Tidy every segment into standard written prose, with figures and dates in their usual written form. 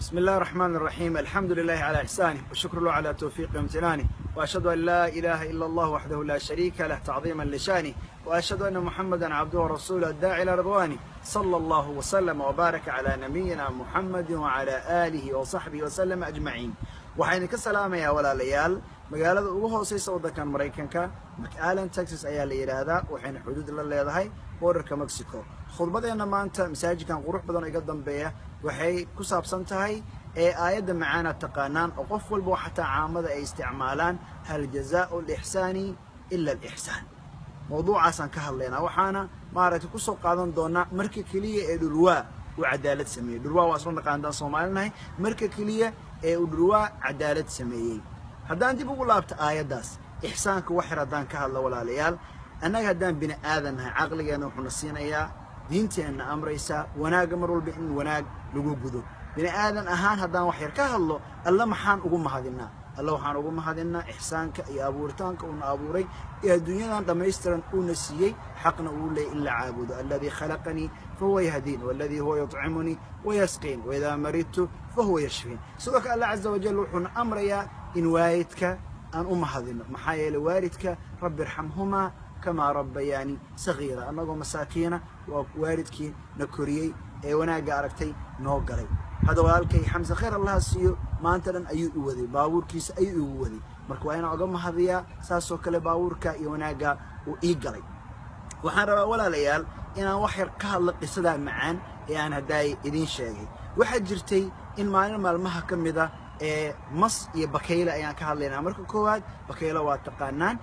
بسم الله الرحمن الرحيم. الحمد لله على إحسانه والشكر له على توفيقه وامتنانه، وأشهد أن لا إله إلا الله وحده لا شريك له تعظيما لشانه، وأشهد أن محمدا عبده ورسوله الداعي إلى رضوانه، صلى الله وسلم وبارك على نبينا محمد وعلى آله وصحبه وسلم أجمعين. waxayna ka salaamayaa walaalayaal magaalada ugu hooseysa waddankan Mareykanka, McAllen, Texas ayaa la yiraahdaa, waxayna xuduud la leedahay borderka Mexico. khudbadeena maanta masaajidkan qurux badan iga dambeeya waxay ku saabsan tahay aayadda macaana taqaanaan oo qof walba xataa caamada ay isticmaalaan hal jazaa'u al-ihsani illa al-ihsan. mawduucaasan ka hadlaynaa waxaana maaragtay ku soo qaadan doonaa marka kaliya ee dhulwaa uu cadaalad sameeyay. dhulwaa waa soo naqaandaan Soomaalinahay, marka kaliya ee dhulwaa cadaalad sameeyay. haddaan dib ugu laabto aayaddaas ihsaanka wax radaan ka hadla walaalayaal, annaga haddaan bini aadan nahay caqligeena wuxuu na siinayaa diinteena amraysa wanaag mar walba in wanaag lagu gudo. bini aadan ahaan haddaan wax yar ka hadlo, alla maxaan ugu mahadinaa? alla waxaan ugu mahadinaa ihsaanka iyo abuuritaanka uu na abuuray ee adduunyadan dhammaystiran uu na siiyey, xaqna uu leeyahay in la caabudo. alladii khalaqanii fahuwa yahdiin walladii huwa yutcimuni wayasqiin waidaa maridtu fahuwa yashfiin. sidoo kale alla caza wajal wuxuuna amrayaa in waalidka aan u mahadino, maxaa yeelay waalidka rabbi irxamhumaa kamaa rabbayaani sagiira. annagoo masaakiina waa waalidkii na koriyey ee wanaagga aragtay noo galay. hadda walaalkay xamse khayr allaha siiyo maanta dhan ayuu u waday, baabuurkiisa ayuu igu waday, marka waa inaan uga mahadiyaa saasoo kale baabuurka iyo wanaagga uu ii galay. waxaan rabaa walaalayaal inaan wax yar ka hadlo qisadaa macaan ee aan haddaay idiin sheegay. waxaa jirtay in maalin maalmaha ka mid ah mas iyo bakayle ayaan ka hadlaynaa. marka koowaad bakaylo waa taqaanaan,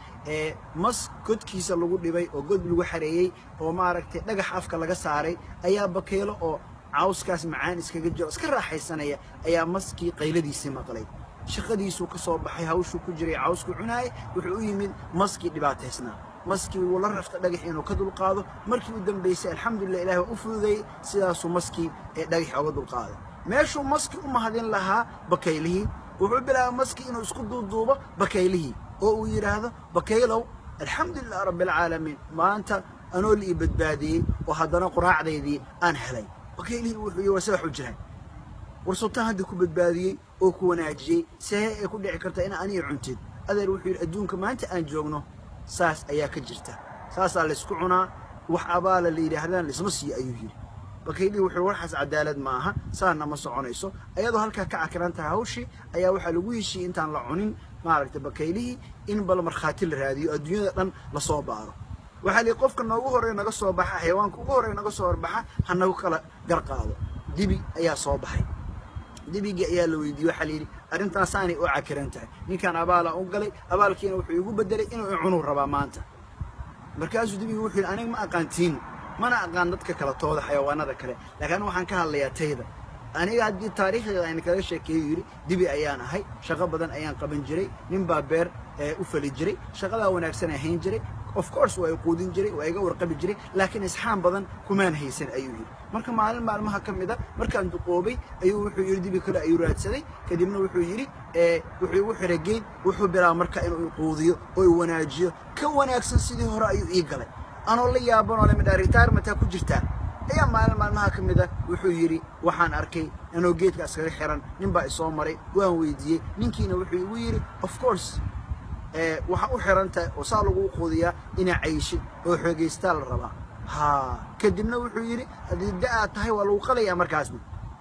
mas godkiisa lagu dhibay oo god lagu xareeyey oo maaragtay dhagax afka laga saaray ayaa bakaylo oo cawskaas macaan iskaga jiro iska raaxaysanaya ayaa maskii qayladiisii maqlay. shaqadiisuu ka soo baxay, hawshuu ku jiray, cawsku cunaayay, wuxuu u yimid maskii dhibaataysnaa. maskii wuu la rafta dhagax inuu ka dulqaado. markii u dambaysay alxamdulillah ilaahay waa u fududeeyey, sidaasuu maskii dhagax oga dulqaaday. meeshuu maskii u mahadin lahaa bakaylihii, wuxuu bilaabay maskii inuu isku duuduubo bakaylihii oo uu yidhaahdo bakaylow alxamdulilah rabbilcaalamiin, maanta anoo la ii badbaadiyey oo haddana quraacdaydii aan helay. bakaylihii wuxuu yidhi wase wax u jiraan, war sultaan hadda ku badbaadiyey oo ku wanaajiyey, see ay ku dhici kartaa in aniga cuntid? adeer wuxuu yidhi adduunka maanta aan joogno saas ayaa ka jirta, saasaa laysku cunaa, wax abaala la yidhaahdaan laysma siiyo ayuu yidhi. bakaylihii wuxuu warxaas cadaalad ma aha, saana ma soconayso. ayadoo halkaa ka cakiran tahay hawshii ayaa waxaa lagu heshiiyey intaan la cunin maaragtay bakaylihii in bal markhaati la raadiyo, adduunyada dhan lasoo baaro. waxaa lihi qofka noogu horreeya naga soo baxa, xayawaanka ugu horreeya naga soo horbaxa ha nagu kala garqaado. dibi ayaa soo baxay. dibigii ayaa la weydiiyey, waxaa layidhi arrintaasaanay u cakiran tahay, ninkaan abaalaa u galay, abaalkiina wuxuu igu bedelay inuu cunuu rabaa maanta. markaasuu dibigii wuxuu yidhi aniga ma aqaantiin, mana aqaan dadka kala tooda xayawaanada kale, laakiin waxaan ka hadlayaa tayda. aniga haddii taariikhdeeda ayna kaga sheekeeyo yidhi dibi ayaan ahay, shaqo badan ayaan qaban jiray, nin baa beer u fali jiray, shaqadaa wanaagsan ahayn jiray, of course waa quudin jiray, waa iga warqabi jiray, laakiin isxaan badan kumaan haysan ayuu yidhi. marka maalin maalmaha ka mid a markaan duqoobay ayuu wuxuu yidhi dibi kale ayuu raadsaday, kadibna wuxuu yidhi wuxuu igu xiray geed, wuxuu bilaaba marka inuu quudiyo oo i wanaajiyo, ka wanaagsan sidii hore ayuu ii galay. anoo la yaabanoo lamidhaa ritaarmataa ku jirtaa ayaa maalin maalmaha ka mid a wuxuu yidhi waxaan arkay anoo geedka iskaga xiran, nin baa isoo maray, waan weydiiyey, ninkiina wuxuu igu yidhi of course waxaa u xiran tahay oo saa lagu quudiyaa inaa cayshid oo xoogaystaa la rabaa. kadibna wuxuu yidhi haddii da-aad tahay waa lagu qalayaa markaasna.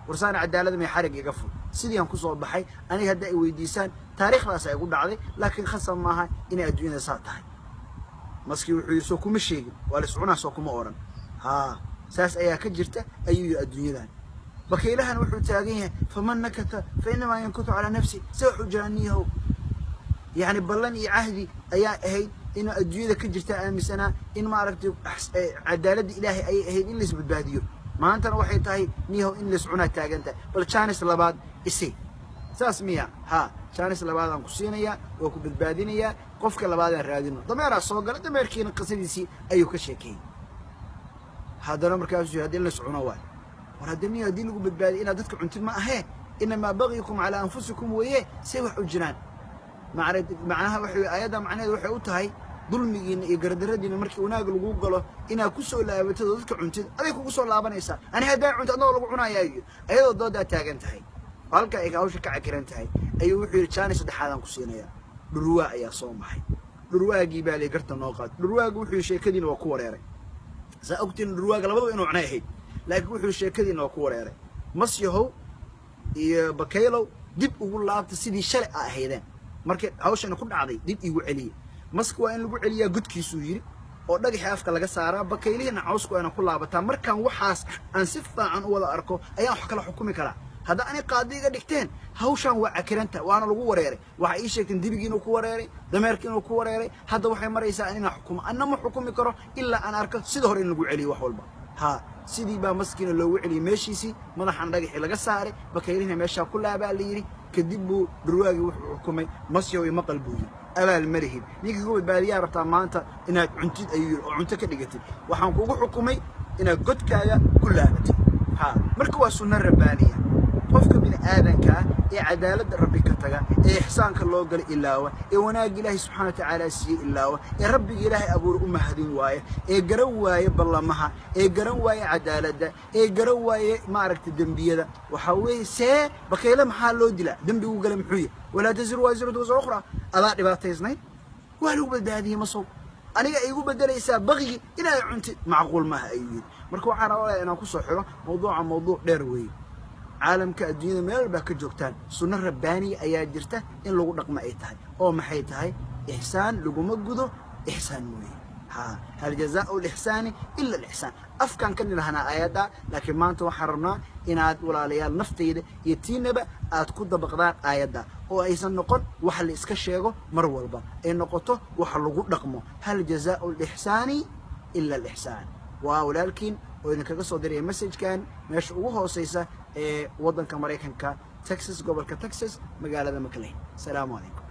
warsaana cadaalada may xarig iga fur. sidii aan ku soo baxay. aniga hadda ay weydiisaan taariikhdaas ay igu dhacday, laakiin khasab maaha inay adduunyada saa tahay. maskii wuxuu yidhi soo kuma sheegin, waa laiscunaa soo kuma odhan. saas ayaa ka jirta ayuu yidhi adduunyadan. bakaylahan wuxuu taagan yahay faman nakata fa inamaa yankutu calaa nafsi. se wuxuu jiraaniyahow يعني بلن إيه عهدي أيا هيد إنه الدنيا كجرت جرتا أمسنا إن ما عرفت عدالة إلهي أي هيد إنلس بالباديو ما أنت روحي تاهي نيهو إنلس عنا تاجنتا بل شانس لبعض إسي ساس ميا شانس لبعض عن كسينيا وكو بالبادينيا قفك لبعض الرادينو ضمير الصوغر ضمير كين قصيدي أيو كشيكين هذا الأمر كاسو هذا إنلس عنا واحد وهذا دين لكم بالبادي إن دتك عنتم ما هي إنما بغيكم على أنفسكم ويه سوى حجنان معناها وحي آيادا معناها وحي أوتهاي ظلميين يقردردين مركي وناق لغو قلو إنا كسو لابتدو ذلك عنتد أذي كسو لابانيسا أنا هداي عنتد أنه لغو عنا يايو أيضا دودا تاقنتهاي halka ay hawsha ka cakiran tahay ayuu wuxuu yiri jaanis saddexaadan ku siinaya dhurwaa ayaa soo maxay dhurwaagii baa la garta noo qaad dhurwaagu wuxuu sheekadiina waa ku wareeray saa ogtiin dhurwaaga labadaba inuu cunay ahayd laakiin wuxuu sheekadiina waa ku wareeray masyahow iyo bakaylow dib ugu laabta sidii shalay ahaydeen markii hawshan ku dhacday dib igu celiye maska waa in lagu celiyaa gudkiisu yiri oo dhagaxii afka laga saaraa bakaylihina cawsku ayna ku laabataa markaan waxaas aan si fiican u wada arko ayaan wax kala xukumi karaa هذا أنا قاضي قد يكتين هوشان وعكرنته وأنا لو وريري وعيشة كندبيجين وكوريري دميركين وكوريري هذا وحي مريسا أنا حكم أنا ما حكم كره إلا أنا أركض سيدهور إنه علي وحولبا ها سيدي با مسكين لو علي ماشي سي ما راح نلاقي حلا قصاري بكيرينها ماشى كلها باليري كدبوا درواقي وحكمي مصيوي مقلبوي أبا المرهب نيجي هو باليار بتاع ما أنت إنك عنتي أيوه عنتك دقتي وحنقول حكمي إنك قد كايا كلها بتي ها مركوا سنة ربانية قفك من آذنك عدالة ربي كتجا إحسانك الله قال إلاوة وناجي الله سبحانه وتعالى سي إلاوة ربي إله أبو أمه هذين وايه جرواية بالله مها جرواية عدالة جرواية معركة الدنبية ده وحوي سه بكيلم حاله دلا دنبي وقال محوية ولا تزر وازرة وزر أخرى الله رباط يزني وهلو بدأ هذه مصوب أنا يقول بدل يساب بغي إلى عنت معقول ما أيد مركو عرا أنا كوسو حلو موضوع دروي عالم كأدينا ميل باك جوكتان سنة رباني أيا جرته إن لو رقم أيتها أو محيتها إحسان لو مجده إحسان موي ها هل جزاء الإحسان إلا الإحسان أفكان كن لهنا آياتا لكن ما أنتوا حرمنا إن عاد ولا ليال نفتيد يتينبا أتكود بقدار آياتا أو أيضا نقول وحل إسكشيغو مرولبا إن نقطه وحل رقمه هل جزاء الإحسان إلا الإحسان ولكن وإنك قصو دري مسج كان مش وهو سيسا وضن كامريكان كا تكساس قبل كتكساس مقالة مكلين. السلام عليكم.